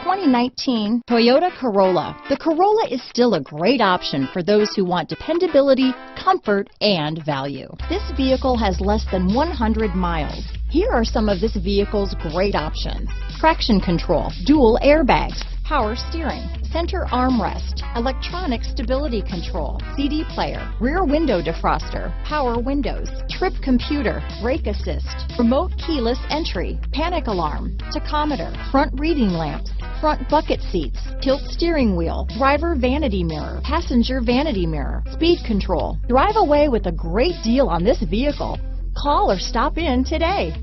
2019 Toyota Corolla. The Corolla is still a great option for those who want dependability, comfort, and value. This vehicle has less than 100 miles. Here are some of this vehicle's great options: traction control, dual airbags, power steering, center armrest, electronic stability control, CD player, rear window defroster, power windows, trip computer, brake assist, remote keyless entry, panic alarm, tachometer, front reading lamps, front bucket seats, tilt steering wheel, driver vanity mirror, passenger vanity mirror, speed control. Drive away with a great deal on this vehicle. Call or stop in today.